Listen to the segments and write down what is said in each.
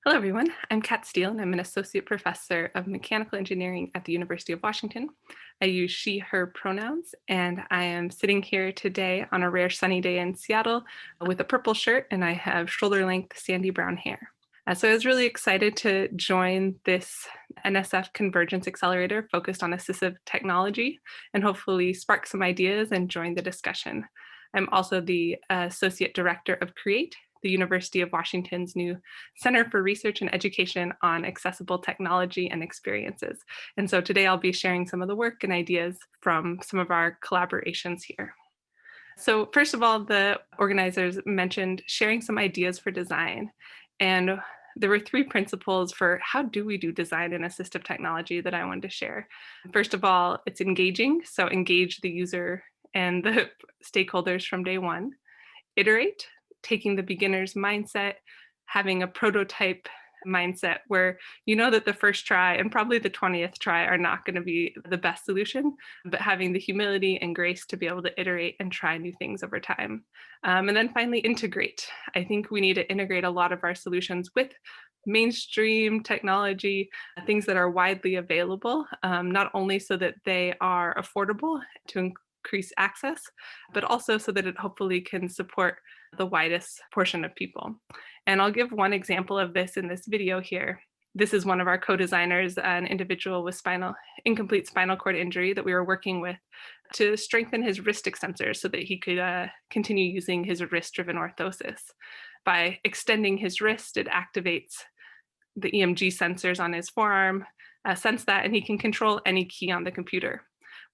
Hello, everyone. I'm Kat Steele, and I'm an associate professor of mechanical engineering at the University of Washington. I use she, her pronouns, and I am sitting here today on a rare sunny day in Seattle with a purple shirt, and I have shoulder length sandy brown hair. So I was really excited to join this NSF Convergence Accelerator focused on assistive technology and hopefully spark some ideas and join the discussion. I'm also the Associate Director of CREATE, the University of Washington's new Center for Research and Education on Accessible Technology and Experiences. And so today I'll be sharing some of the work and ideas from some of our collaborations here. So first of all, the organizers mentioned sharing some ideas for design. And there were three principles for how do we do design in assistive technology that I wanted to share. First of all, it's engaging. So engage the user and the stakeholders from day one. Iterate, taking the beginner's mindset, having a prototype mindset where you know that the first try and probably the 20th try are not going to be the best solution, but having the humility and grace to be able to iterate and try new things over time. And then finally, integrate. I think we need to integrate a lot of our solutions with mainstream technology, things that are widely available, not only so that they are affordable to increase access, but also so that it hopefully can support the widest portion of people. And I'll give one example of this in this video here. This is one of our co-designers, an individual with incomplete spinal cord injury that we were working with to strengthen his wrist extensors so that he could continue using his wrist-driven orthosis. By extending his wrist, it activates the EMG sensors on his forearm, sense that, and he can control any key on the computer.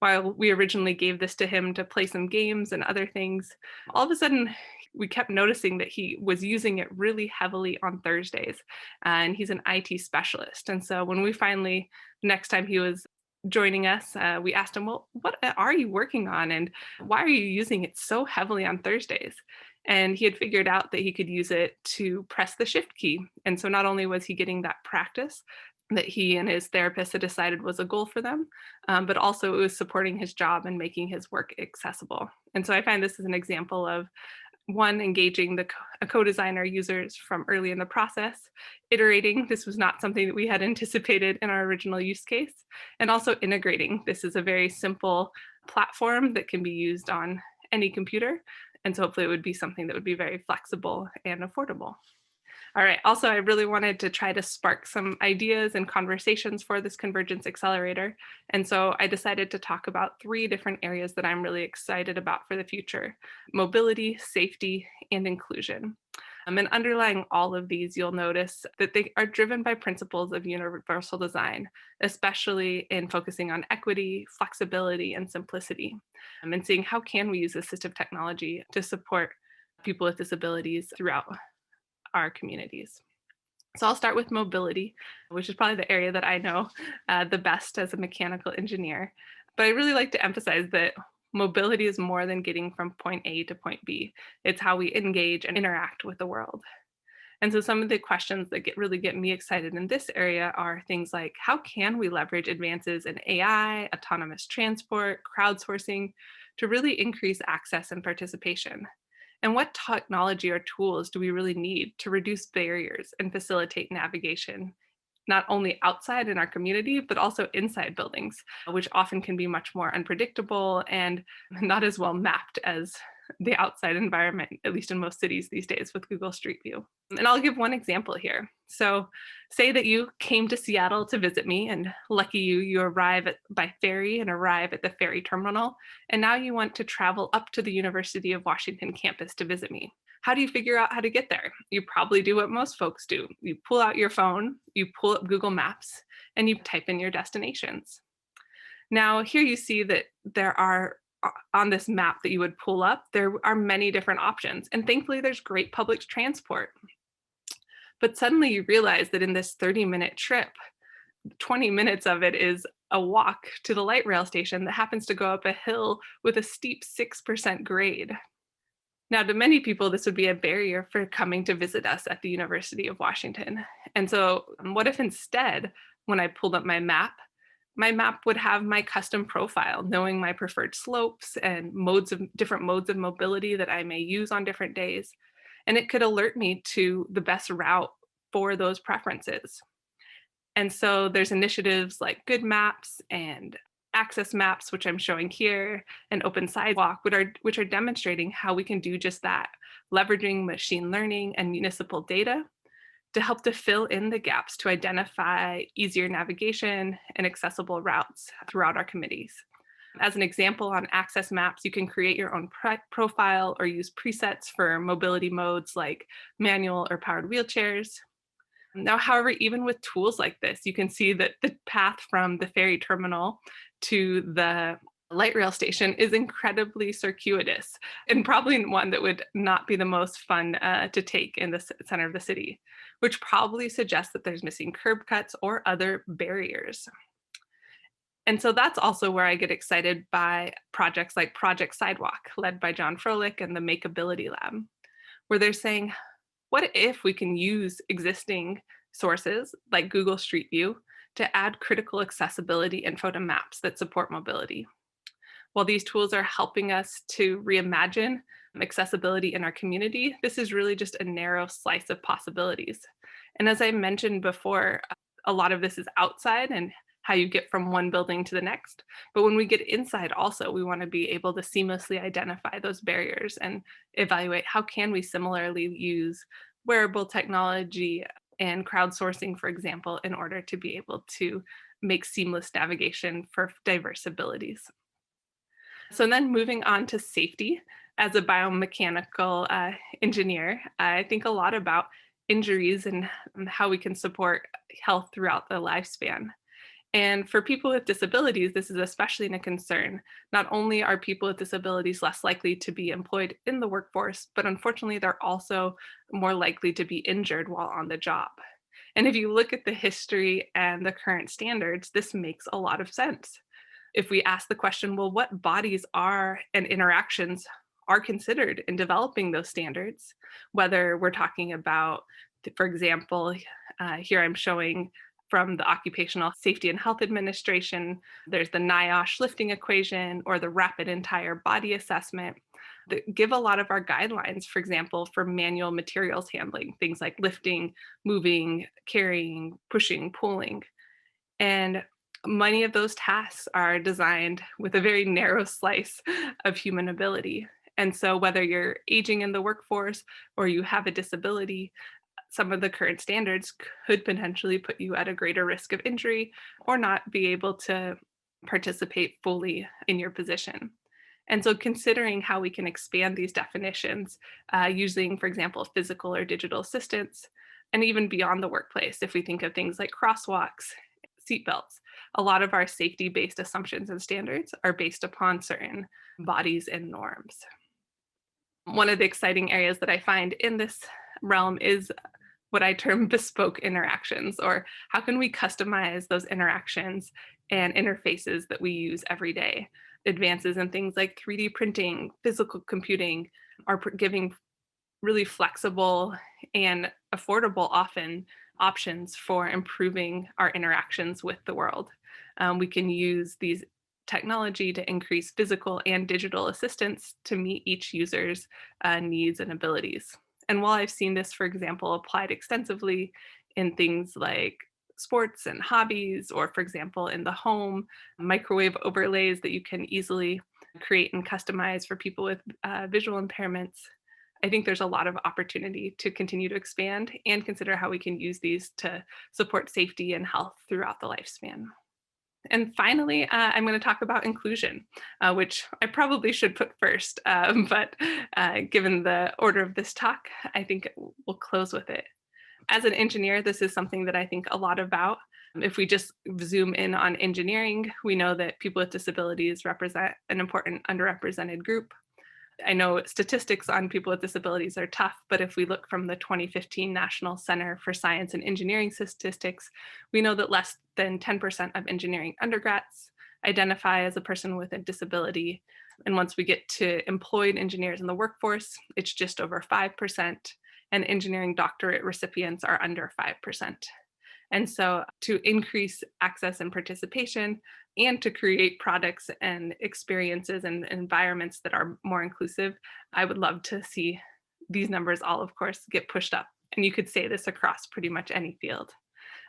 While we originally gave this to him to play some games and other things, all of a sudden we kept noticing that he was using it really heavily on Thursdays. And he's an IT specialist. And so when we finally, next time he was joining us, we asked him, well, what are you working on? And why are you using it so heavily on Thursdays? And he had figured out that he could use it to press the shift key. And so not only was he getting that practice that he and his therapist had decided was a goal for them, but also it was supporting his job and making his work accessible. And so I find this is an example of one, engaging a co-designer users from early in the process, iterating, this was not something that we had anticipated in our original use case, and also integrating. This is a very simple platform that can be used on any computer. And so hopefully it would be something that would be very flexible and affordable. All right. Also, I really wanted to try to spark some ideas and conversations for this Convergence Accelerator. And so I decided to talk about three different areas that I'm really excited about for the future: mobility, safety, and inclusion. And underlying all of these, you'll notice that they are driven by principles of universal design, especially in focusing on equity, flexibility, and simplicity, and seeing how can we use assistive technology to support people with disabilities throughout our communities. So I'll start with mobility, which is probably the area that I know the best as a mechanical engineer. But I really like to emphasize that mobility is more than getting from point A to point B. It's how we engage and interact with the world. And so some of the questions that really get me excited in this area are things like, how can we leverage advances in AI, autonomous transport, crowdsourcing to really increase access and participation? And what technology or tools do we really need to reduce barriers and facilitate navigation, not only outside in our community, but also inside buildings, which often can be much more unpredictable and not as well mapped as the outside environment, at least in most cities these days with Google Street View. And I'll give one example here. So say that you came to Seattle to visit me, and lucky you arrive by ferry and arrive at the ferry terminal. And now you want to travel up to the University of Washington campus to visit me. How do you figure out how to get there? You probably do what most folks do. You pull out your phone, you pull up Google Maps, and you type in your destinations. Now, here you see that there are, on this map that you would pull up, there are many different options. And thankfully, there's great public transport. But suddenly you realize that in this 30-minute trip, 20 minutes of it is a walk to the light rail station that happens to go up a hill with a steep 6% grade. Now, to many people, this would be a barrier for coming to visit us at the University of Washington. And so what if instead, when I pulled up my map would have my custom profile, knowing my preferred slopes and different modes of mobility that I may use on different days. And it could alert me to the best route for those preferences. And so there's initiatives like Good Maps and Access Maps, which I'm showing here, and Open Sidewalk, which are demonstrating how we can do just that, leveraging machine learning and municipal data to help to fill in the gaps to identify easier navigation and accessible routes throughout our committees. As an example, on Access Maps, you can create your own profile or use presets for mobility modes like manual or powered wheelchairs. Now, however, even with tools like this, you can see that the path from the ferry terminal to the light rail station is incredibly circuitous and probably one that would not be the most fun to take in the center of the city, which probably suggests that there's missing curb cuts or other barriers. And so that's also where I get excited by projects like Project Sidewalk, led by John Froelich and the Makeability Lab, where they're saying, what if we can use existing sources like Google Street View to add critical accessibility info to maps that support mobility? While these tools are helping us to reimagine accessibility in our community, this is really just a narrow slice of possibilities. And as I mentioned before, a lot of this is outside and how you get from one building to the next. But when we get inside also, we want to be able to seamlessly identify those barriers and evaluate how can we similarly use wearable technology and crowdsourcing, for example, in order to be able to make seamless navigation for diverse abilities. So then moving on to safety, as a biomechanical engineer, I think a lot about injuries and how we can support health throughout the lifespan. And for people with disabilities, this is especially a concern. Not only are people with disabilities less likely to be employed in the workforce, but unfortunately, they're also more likely to be injured while on the job. And if you look at the history and the current standards, this makes a lot of sense. If we ask the question, well, what bodies are and interactions are considered in developing those standards, whether we're talking about, for example, here I'm showing from the Occupational Safety and Health Administration, there's the NIOSH lifting equation or the rapid entire body assessment that give a lot of our guidelines, for example, for manual materials handling, things like lifting, moving, carrying, pushing, pulling. And many of those tasks are designed with a very narrow slice of human ability. And so whether you're aging in the workforce or you have a disability, some of the current standards could potentially put you at a greater risk of injury or not be able to participate fully in your position. And so considering how we can expand these definitions using, for example, physical or digital assistance, and even beyond the workplace, if we think of things like crosswalks, seatbelts, a lot of our safety-based assumptions and standards are based upon certain bodies and norms. One of the exciting areas that I find in this realm is what I term bespoke interactions, or how can we customize those interactions and interfaces that we use every day. Advances in things like 3D printing, physical computing are giving really flexible and affordable often options for improving our interactions with the world. We can use these technology to increase physical and digital assistance to meet each user's needs and abilities. And while I've seen this, for example, applied extensively in things like sports and hobbies, or for example, in the home, microwave overlays that you can easily create and customize for people with visual impairments, I think there's a lot of opportunity to continue to expand and consider how we can use these to support safety and health throughout the lifespan. And finally, I'm going to talk about inclusion, which I probably should put first, but given the order of this talk, I think we'll close with it. As an engineer, this is something that I think a lot about. If we just zoom in on engineering, we know that people with disabilities represent an important underrepresented group. I know statistics on people with disabilities are tough, but if we look from the 2015 National Center for Science and Engineering statistics, we know that less than 10% of engineering undergrads identify as a person with a disability. And once we get to employed engineers in the workforce, it's just over 5%, and engineering doctorate recipients are under 5%. And so to increase access and participation and to create products and experiences and environments that are more inclusive, I would love to see these numbers all, of course, get pushed up And you could say this across pretty much any field.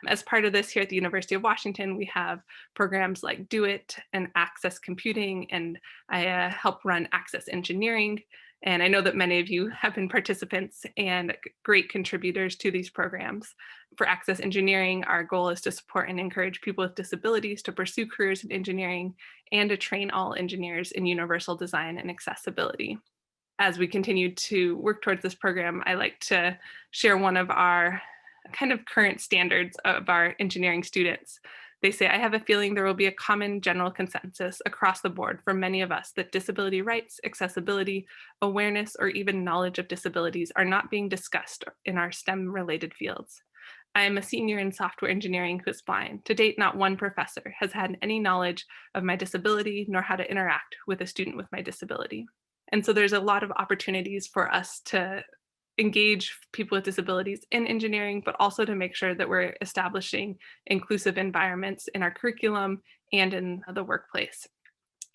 As part of this, here at the University of Washington, we have programs like Do It and Access Computing, and I help run AccessEngineering. And I know that many of you have been participants and great contributors to these programs. For AccessEngineering, our goal is to support and encourage people with disabilities to pursue careers in engineering and to train all engineers in universal design and accessibility. As we continue to work towards this program, I like to share one of our kind of current standards of our engineering students. They say, I have a feeling there will be a common general consensus across the board for many of us that disability rights, accessibility, awareness, or even knowledge of disabilities are not being discussed in our STEM-related fields. I am a senior in software engineering who is blind. To date, not one professor has had any knowledge of my disability nor how to interact with a student with my disability. And so there's a lot of opportunities for us to engage people with disabilities in engineering, but also to make sure that we're establishing inclusive environments in our curriculum and in the workplace.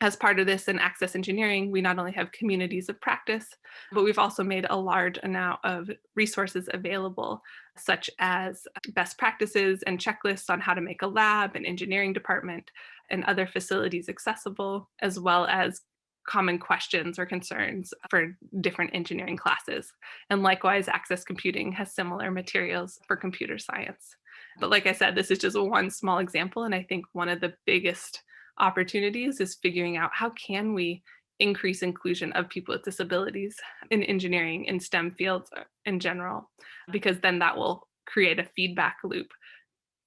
As part of this in AccessEngineering, we not only have communities of practice, but we've also made a large amount of resources available, such as best practices and checklists on how to make a lab, an engineering department, and other facilities accessible, as well as common questions or concerns for different engineering classes. And likewise, Access Computing has similar materials for computer science. But like I said, this is just one small example. And I think one of the biggest opportunities is figuring out how can we increase inclusion of people with disabilities in engineering and STEM fields in general, because then that will create a feedback loop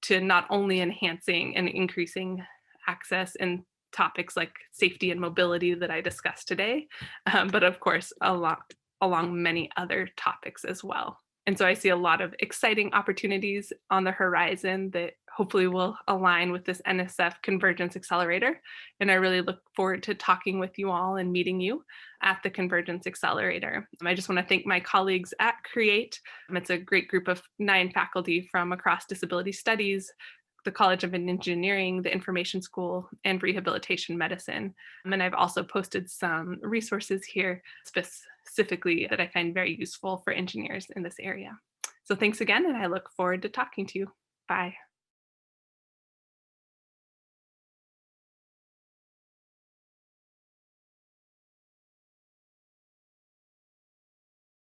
to not only enhancing and increasing access in topics like safety and mobility that I discussed today, but of course, along many other topics as well. And so I see a lot of exciting opportunities on the horizon that hopefully will align with this NSF Convergence Accelerator. And I really look forward to talking with you all and meeting you at the Convergence Accelerator. I just want to thank my colleagues at Create. It's a great group of 9 faculty from across disability studies, the College of Engineering, the Information School, and Rehabilitation Medicine. And I've also posted some resources here specifically that I find very useful for engineers in this area. So thanks again, and I look forward to talking to you. Bye.